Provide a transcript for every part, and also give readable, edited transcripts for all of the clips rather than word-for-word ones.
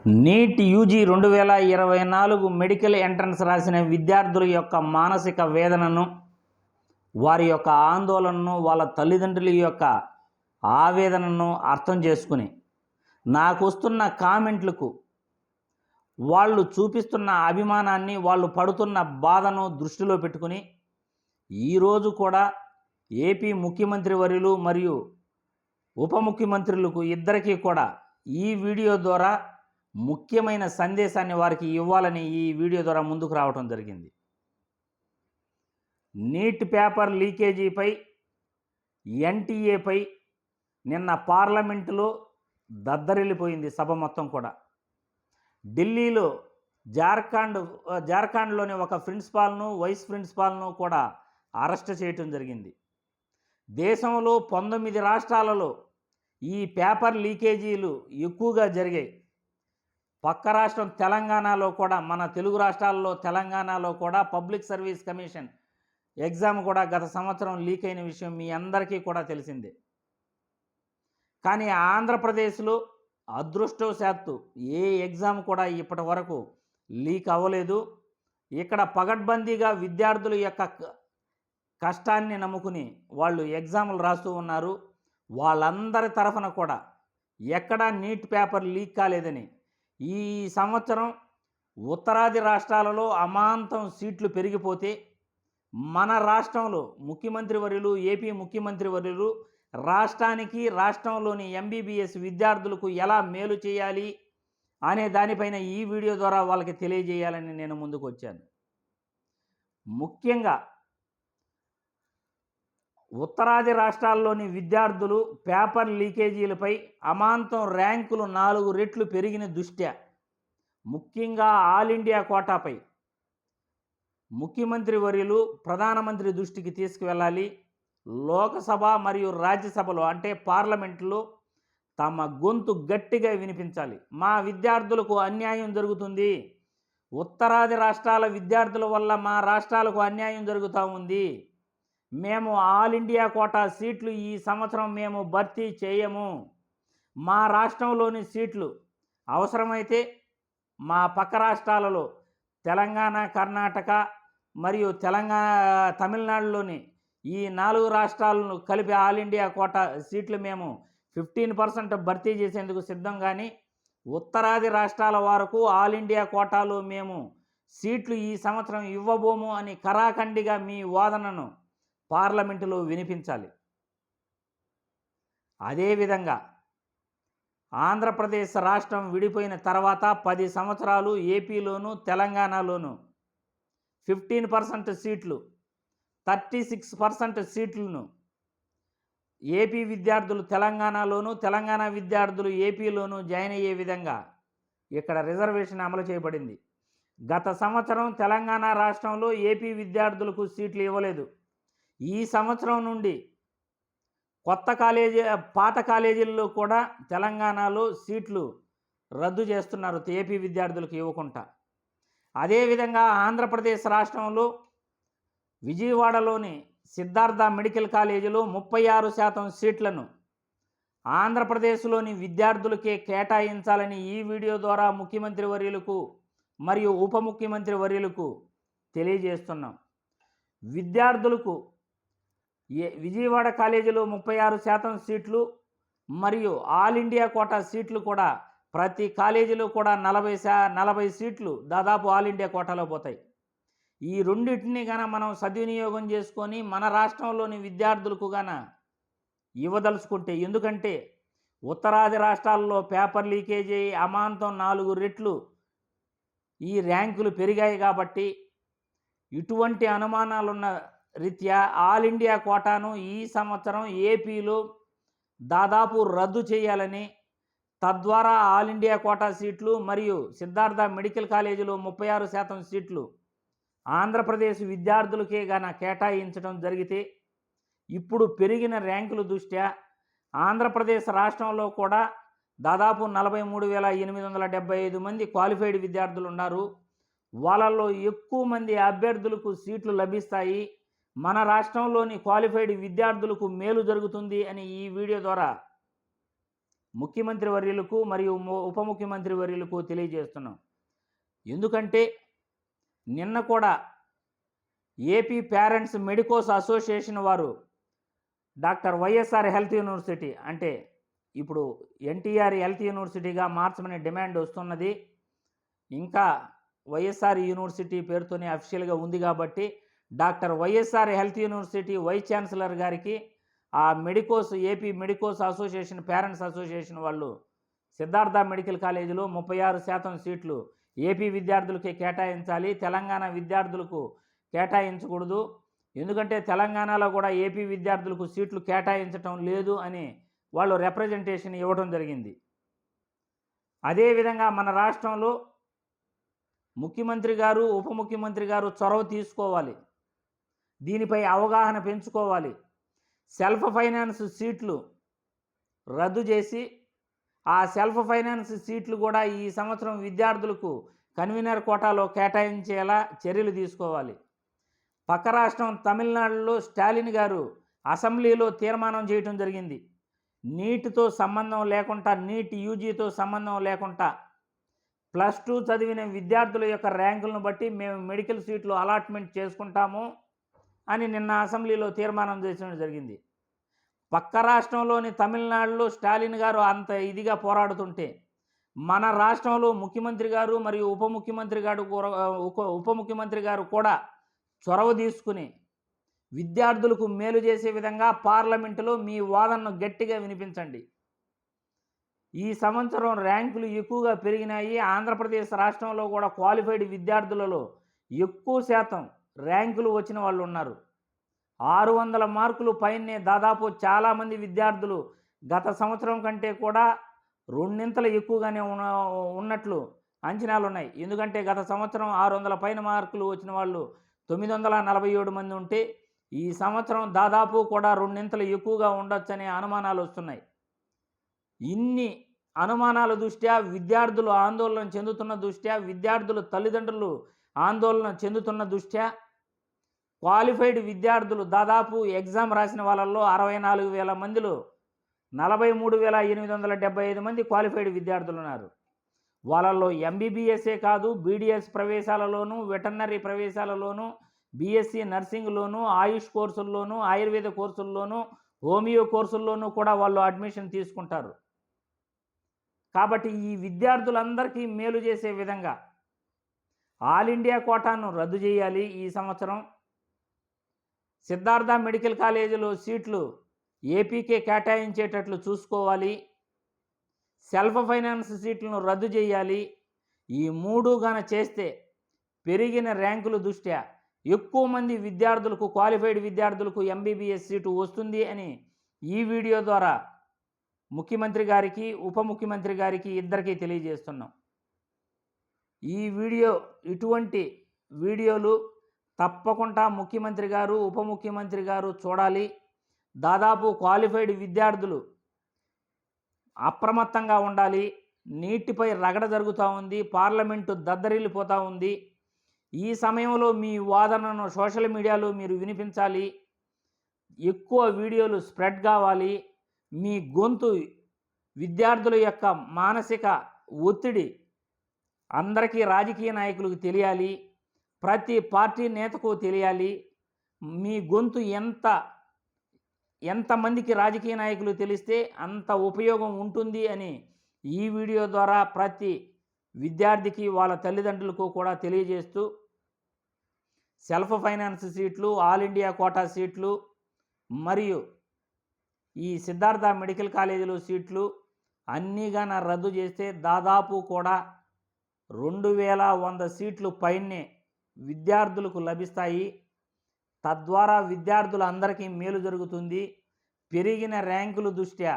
NEET UG 2024 medical entrance రాసిన విద్యార్థుల యొక్క మానసిక వేదనను, వారి యొక్క ఆందోళనను, వాళ్ళ తల్లిదండ్రుల యొక్క ఆవేదనను అర్థం చేసుకుని నాకు వస్తున్న కామెంట్లకు, వాళ్ళు చూపిస్తున్న అభిమానాన్ని, వాళ్ళు పడుతున్న బాధను దృష్టిలో పెట్టుకుని ఈరోజు కూడా ఏపీ ముఖ్యమంత్రి వర్యులు మరియు ఉప ముఖ్యమంత్రులకు ఇద్దరికీ కూడా ఈ వీడియో ద్వారా ముఖ్యమైన సందేశాన్ని వారికి ఇవ్వాలని ఈ వీడియో ద్వారా ముందుకు రావడం జరిగింది. నీట్ పేపర్ లీకేజీపై, ఎన్టీఏపై నిన్న పార్లమెంటులో దద్దరిల్లిపోయింది సభ మొత్తం కూడా. ఢిల్లీలో జార్ఖండ్లోని ఒక ప్రిన్సిపాల్ను, వైస్ ప్రిన్సిపాల్ను కూడా అరెస్ట్ చేయటం జరిగింది. దేశంలో 19 రాష్ట్రాలలో ఈ పేపర్ లీకేజీలు ఎక్కువగా జరిగాయి. పక్క రాష్ట్రం తెలంగాణలో కూడా, మన తెలుగు రాష్ట్రాల్లో తెలంగాణలో కూడా పబ్లిక్ సర్వీస్ కమిషన్ ఎగ్జామ్ కూడా గత సంవత్సరం లీక్ అయిన విషయం మీ అందరికీ కూడా తెలిసిందే. కానీ ఆంధ్రప్రదేశ్లో అదృష్టవశాత్తు ఏ ఎగ్జామ్ కూడా ఇప్పటి వరకు లీక్ అవ్వలేదు. ఇక్కడ పగడ్బందీగా విద్యార్థుల యొక్క కష్టాన్ని నమ్ముకుని వాళ్ళు ఎగ్జాములు రాస్తూ ఉన్నారు. వాళ్ళందరి తరఫున కూడా ఎక్కడా నీట్ పేపర్ లీక్ కాలేదని, ఈ సంవత్సరం ఉత్తరాది రాష్ట్రాలలో అమాంతం సీట్లు పెరిగిపోతే మన రాష్ట్రంలో ముఖ్యమంత్రి వర్యులు, ఏపీ ముఖ్యమంత్రి వర్యులు రాష్ట్రానికి, రాష్ట్రంలోని ఎంబీబీఎస్ విద్యార్థులకు ఎలా మేలు చేయాలి అనే దానిపైన ఈ వీడియో ద్వారా వాళ్ళకి తెలియజేయాలని నేను ముందుకు వచ్చాను. ముఖ్యంగా ఉత్తరాది రాష్ట్రాల్లోని విద్యార్థులు పేపర్ లీకేజీలపై అమాంతం ర్యాంకులు 4 రెట్లు పెరిగిన దృష్ట్యా, ముఖ్యంగా ఆల్ ఇండియా కోటాపై ముఖ్యమంత్రి వర్యులు ప్రధానమంత్రి దృష్టికి తీసుకువెళ్ళాలి. లోకసభ మరియు రాజ్యసభలో అంటే పార్లమెంట్లో తమ గొంతు గట్టిగా వినిపించాలి. మా విద్యార్థులకు అన్యాయం జరుగుతుంది, ఉత్తరాది రాష్ట్రాల విద్యార్థుల వల్ల మా రాష్ట్రాలకు అన్యాయం జరుగుతూ ఉంది, మేము ఆల్ ఇండియా కోటా సీట్లు ఈ సంవత్సరం మేము భర్తీ చేయము, మా రాష్ట్రంలోని సీట్లు అవసరమైతే మా పక్క రాష్ట్రాలలో తెలంగాణ, కర్ణాటక మరియు తమిళనాడులోని ఈ 4 రాష్ట్రాలను కలిపి ఆల్ ఇండియా కోటా సీట్లు మేము 15% భర్తీ చేసేందుకు సిద్ధం. కానీ ఉత్తరాది రాష్ట్రాల వరకు ఆల్ ఇండియా కోటాలో మేము సీట్లు ఈ సంవత్సరం ఇవ్వబోము అని కరాఖండిగా మీ వాదనను పార్లమెంటులో వినిపించాలి. అదేవిధంగా ఆంధ్రప్రదేశ్ రాష్ట్రం విడిపోయిన తర్వాత 10 సంవత్సరాలు ఏపీలోను తెలంగాణలోను 15% సీట్లు, 36% సీట్లను ఏపీ విద్యార్థులు తెలంగాణలోను, తెలంగాణ విద్యార్థులు ఏపీలోను జాయిన్ అయ్యే విధంగా ఇక్కడ రిజర్వేషన్ అమలు చేయబడింది. గత సంవత్సరం తెలంగాణ రాష్ట్రంలో ఏపీ విద్యార్థులకు సీట్లు ఇవ్వలేదు. ఈ సంవత్సరం నుండి పాత కాలేజీల్లో కూడా తెలంగాణలో సీట్లు రద్దు చేస్తున్నారు, ఏపీ విద్యార్థులకు ఇవ్వకుండా. అదేవిధంగా ఆంధ్రప్రదేశ్ రాష్ట్రంలో విజయవాడలోని సిద్ధార్థ మెడికల్ కాలేజీలో 36% సీట్లను ఆంధ్రప్రదేశ్లోని విద్యార్థులకే కేటాయించాలని ఈ వీడియో ద్వారా ముఖ్యమంత్రి వర్యులకు మరియు ఉప ముఖ్యమంత్రి వర్యులకు తెలియజేస్తున్నాం. విద్యార్థులకు విజయవాడ కాలేజీలో 36% సీట్లు మరియు ఆల్ ఇండియా కోటా సీట్లు కూడా ప్రతి కాలేజీలో కూడా 40 సీట్లు దాదాపు ఆల్ ఇండియా కోటాలో పోతాయి. ఈ రెండింటిని మనం సద్వినియోగం చేసుకొని మన రాష్ట్రంలోని విద్యార్థులకు ఇవ్వదలుచుకుంటే, ఎందుకంటే ఉత్తరాది రాష్ట్రాల్లో పేపర్ లీకేజ్ అయ్యి అమాంతం 4 రెట్లు ఈ ర్యాంకులు పెరిగాయి. కాబట్టి ఇటువంటి అనుమానాలున్న రీత్యా ఆల్ ఇండియా కోటాను ఈ సంవత్సరం ఏపీలో దాదాపు రద్దు చేయాలని, తద్వారా ఆల్ ఇండియా కోటా సీట్లు మరియు సిద్ధార్థ మెడికల్ కాలేజీలో 36% సీట్లు ఆంధ్రప్రదేశ్ విద్యార్థులకే కేటాయించడం జరిగితే, ఇప్పుడు పెరిగిన ర్యాంకుల దృష్ట్యా ఆంధ్రప్రదేశ్ రాష్ట్రంలో కూడా దాదాపు 43,875 మంది క్వాలిఫైడ్ విద్యార్థులు ఉన్నారు. వాళ్ళల్లో ఎక్కువ మంది అభ్యర్థులకు సీట్లు లభిస్తాయి, మన రాష్ట్రంలోని క్వాలిఫైడ్ విద్యార్థులకు మేలు జరుగుతుంది అని ఈ వీడియో ద్వారా ముఖ్యమంత్రి వర్యులకు మరియు ఉప ముఖ్యమంత్రి వర్యులకు తెలియజేస్తున్నాం. ఎందుకంటే నిన్న కూడా ఏపీ పేరెంట్స్ మెడికోస్ అసోసియేషన్ వారు డాక్టర్ వైఎస్ఆర్ హెల్త్ యూనివర్సిటీ అంటే ఇప్పుడు ఎన్టీఆర్ హెల్త్ యూనివర్సిటీగా మార్చమనే డిమాండ్ వస్తున్నది. ఇంకా వైఎస్ఆర్ యూనివర్సిటీ పేరుతోనే అఫీషియల్గా ఉంది కాబట్టి doctor YSR health university vice chancellor గారికి ఆ AP medicos association parents association వాళ్ళు సిద్ధార్థ మెడికల్ కాలేజీలో 36% సీట్లు ఏపీ విద్యార్థులకి కేటాయించాలి, తెలంగాణ విద్యార్థులకు కేటాయించకూడదు. ఎందుకంటే తెలంగాణలో కూడా ఏపీ విద్యార్థులకు సీట్లు కేటాయించటం లేదు అని వాళ్ళు రిప్రజెంటేషన్ ఇవ్వడం జరిగింది. అదేవిధంగా మన రాష్ట్రంలో ముఖ్యమంత్రి గారు ఉప ముఖ్యమంత్రి గారు చొరవ తీసుకోవాలి, దీనిపై అవగాహన పెంచుకోవాలి. సెల్ఫ్ ఫైనాన్స్ సీట్లు రద్దు చేసి ఆ సెల్ఫ్ ఫైనాన్స్ సీట్లు కూడా ఈ సంవత్సరం విద్యార్థులకు కన్వీనర్ కోటాలో కేటాయించేలా చర్యలు తీసుకోవాలి. పక్క రాష్ట్రం తమిళనాడులో స్టాలిన్ గారు అసెంబ్లీలో తీర్మానం చేయడం జరిగింది. నీట్తో సంబంధం లేకుండా, నీట్ యూజీతో సంబంధం లేకుండా +2 చదివిన విద్యార్థుల యొక్క ర్యాంకులను బట్టి మేము మెడికల్ సీట్లు అలాట్మెంట్ చేసుకుంటాము అని నిన్న అసెంబ్లీలో తీర్మానం చేయడం జరిగింది. పక్క రాష్ట్రంలోని తమిళనాడులో స్టాలిన్ గారు అంత ఇదిగా పోరాడుతుంటే మన రాష్ట్రంలో ముఖ్యమంత్రి గారు మరియు ఉప ముఖ్యమంత్రి గారు కూడా చొరవ తీసుకుని విద్యార్థులకు మేలు చేసే విధంగా పార్లమెంటులో మీ వాదనను గట్టిగా వినిపించండి. ఈ సంవత్సరం ర్యాంకులు ఎక్కువగా పెరిగినాయి. ఆంధ్రప్రదేశ్ రాష్ట్రంలో కూడా క్వాలిఫైడ్ విద్యార్థులలో ఎక్కువ శాతం ర్యాంకులు వచ్చిన వాళ్ళు ఉన్నారు. 600 మార్కులు పైనే దాదాపు చాలామంది విద్యార్థులు గత సంవత్సరం కంటే కూడా రెండింతలు ఎక్కువగానే ఉన్నట్లు అంచనాలు ఉన్నాయి. ఎందుకంటే గత సంవత్సరం 600 పైన మార్కులు వచ్చిన వాళ్ళు 947 మంది ఉంటే ఈ సంవత్సరం దాదాపు కూడా రెండింతలు ఎక్కువగా ఉండొచ్చనే అనుమానాలు వస్తున్నాయి. ఇన్ని అనుమానాల దృష్ట్యా, విద్యార్థులు ఆందోళన చెందుతున్న దృష్ట్యా, విద్యార్థుల తల్లిదండ్రులు ఆందోళన చెందుతున్న దృష్ట్యా క్వాలిఫైడ్ విద్యార్థులు దాదాపు ఎగ్జామ్ రాసిన వాళ్ళల్లో 64,000 మందిలో 43,875 మంది క్వాలిఫైడ్ విద్యార్థులు ఉన్నారు. వాళ్ళల్లో ఎంబీబీఎస్ఏ కాదు, బీడీఎస్ ప్రవేశాలలోనూ, వెటర్నరీ ప్రవేశాలలోనూ, బీఎస్సీ నర్సింగ్లోనూ, ఆయుష్ కోర్సుల్లోనూ, ఆయుర్వేద కోర్సుల్లోనూ, హోమియో కోర్సుల్లోనూ కూడా వాళ్ళు అడ్మిషన్ తీసుకుంటారు. కాబట్టి ఈ విద్యార్థులందరికీ మేలు చేసే విధంగా ఆల్ ఇండియా కోటాను రద్దు చేయాలి. ఈ సంవత్సరం సిద్ధార్థ మెడికల్ కాలేజీలో సీట్లు ఏపీకే కేటాయించేటట్లు చూసుకోవాలి. సెల్ఫ్ ఫైనాన్స్ సీట్లను రద్దు చేయాలి. ఈ 3 గాన చేస్తే పెరిగిన ర్యాంకుల దృష్ట్యా ఎక్కువ మంది విద్యార్థులకు, క్వాలిఫైడ్ విద్యార్థులకు ఎంబీబీఎస్ సీటు వస్తుంది అని ఈ వీడియో ద్వారా ముఖ్యమంత్రి గారికి, ఉప ముఖ్యమంత్రి గారికి ఇద్దరికీ తెలియజేస్తున్నాం. ఇటువంటి వీడియోలు తప్పకుండా ముఖ్యమంత్రి గారు, ఉప ముఖ్యమంత్రి గారు చూడాలి. దాదాపు క్వాలిఫైడ్ విద్యార్థులు అప్రమత్తంగా ఉండాలి. నీటిపై రగడ జరుగుతూ ఉంది, పార్లమెంటు దద్దరిల్లిపోతూ ఉంది. ఈ సమయంలో మీ వాదనను సోషల్ మీడియాలో మీరు వినిపించాలి. ఎక్కువ వీడియోలు స్ప్రెడ్ కావాలి. మీ గొంతు విద్యార్థుల యొక్క మానసిక ఒత్తిడి అందరికీ, రాజకీయ నాయకులకు తెలియాలి. ప్రతి పార్టీ నేతకు తెలియాలి. మీ గొంతు ఎంతమందికి రాజకీయ నాయకులు తెలిస్తే అంత ఉపయోగం ఉంటుంది అని ఈ వీడియో ద్వారా ప్రతి విద్యార్థికి, వాళ్ళ తల్లిదండ్రులకు కూడా తెలియజేస్తూ సెల్ఫ్ ఫైనాన్స్ సీట్లు, ఆల్ ఇండియా కోటా సీట్లు మరియు ఈ సిద్ధార్థ మెడికల్ కాలేజీలో సీట్లు అన్నీగాన రద్దు చేస్తే దాదాపు కూడా 2100 సీట్లు పైనే విద్యార్థులకు లభిస్తాయి. తద్వారా విద్యార్థులందరికీ మేలు జరుగుతుంది. పెరిగిన ర్యాంకుల దృష్ట్యా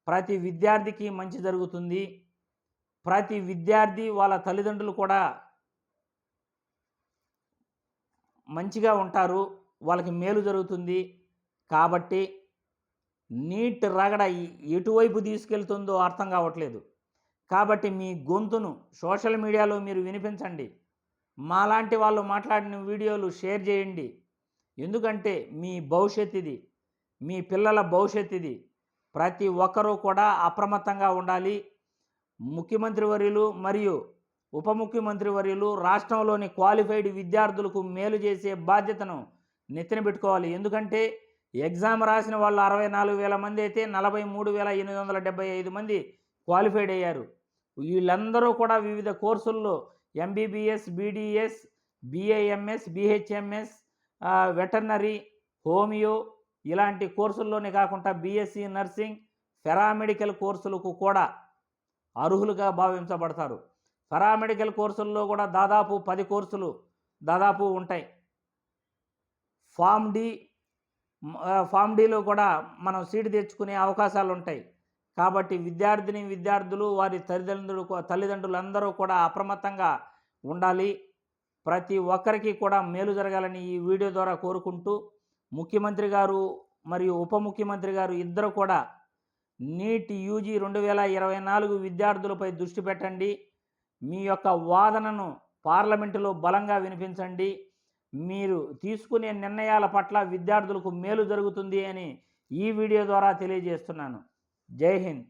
ప్రతి విద్యార్థికి మంచి జరుగుతుంది. ప్రతి విద్యార్థి, వాళ్ళ తల్లిదండ్రులు కూడా మంచిగా ఉంటారు, వాళ్ళకి మేలు జరుగుతుంది. కాబట్టి నీట్ రగడ ఎటువైపు తీసుకెళ్తుందో అర్థం కావట్లేదు. కాబట్టి మీ గొంతును సోషల్ మీడియాలో మీరు వినిపించండి. మాలాంటి వాళ్ళు మాట్లాడిన వీడియోలు షేర్ చేయండి. ఎందుకంటే మీ భవిష్యత్ ఇది, మీ పిల్లల భవిష్యత్ ఇది. ప్రతి ఒక్కరూ కూడా అప్రమత్తంగా ఉండాలి. ముఖ్యమంత్రి వర్యులు మరియు ఉప ముఖ్యమంత్రి వర్యులు రాష్ట్రంలోని క్వాలిఫైడ్ విద్యార్థులకు మేలు చేసే బాధ్యతను నెత్తిన పెట్టుకోవాలి. ఎందుకంటే ఎగ్జామ్ రాసిన వాళ్ళు 64,000 మంది అయితే 43,875 మంది క్వాలిఫైడ్ అయ్యారు. వీళ్ళందరూ కూడా వివిధ కోర్సుల్లో MBBS, BDS, BAMS, BHMS, veterinary, homeo ఇలాంటి కోర్సుల్లోనే కాకుండా బీఎస్సీ నర్సింగ్, పారామెడికల్ కోర్సులకు కూడా అర్హులుగా భావించబడతారు. పారామెడికల్ కోర్సుల్లో కూడా దాదాపు 10 కోర్సులు దాదాపు ఉంటాయి. ఫామ్ డీలో కూడా మనం సీటు తెచ్చుకునే అవకాశాలు ఉంటాయి. కాబట్టి విద్యార్థులు వారి తల్లిదండ్రులందరూ కూడా అప్రమత్తంగా ఉండాలి. ప్రతి ఒక్కరికి కూడా మేలు జరగాలని ఈ వీడియో ద్వారా కోరుకుంటూ, ముఖ్యమంత్రి గారు మరియు ఉప ముఖ్యమంత్రి గారు ఇద్దరు కూడా నీట్ యూజీ 2024 విద్యార్థులపై దృష్టి పెట్టండి. మీ యొక్క వాదనను పార్లమెంటులో బలంగా వినిపించండి. మీరు తీసుకునే నిర్ణయాల పట్ల విద్యార్థులకు మేలు జరుగుతుంది అని ఈ వీడియో ద్వారా తెలియజేస్తున్నాను. జై హింద్.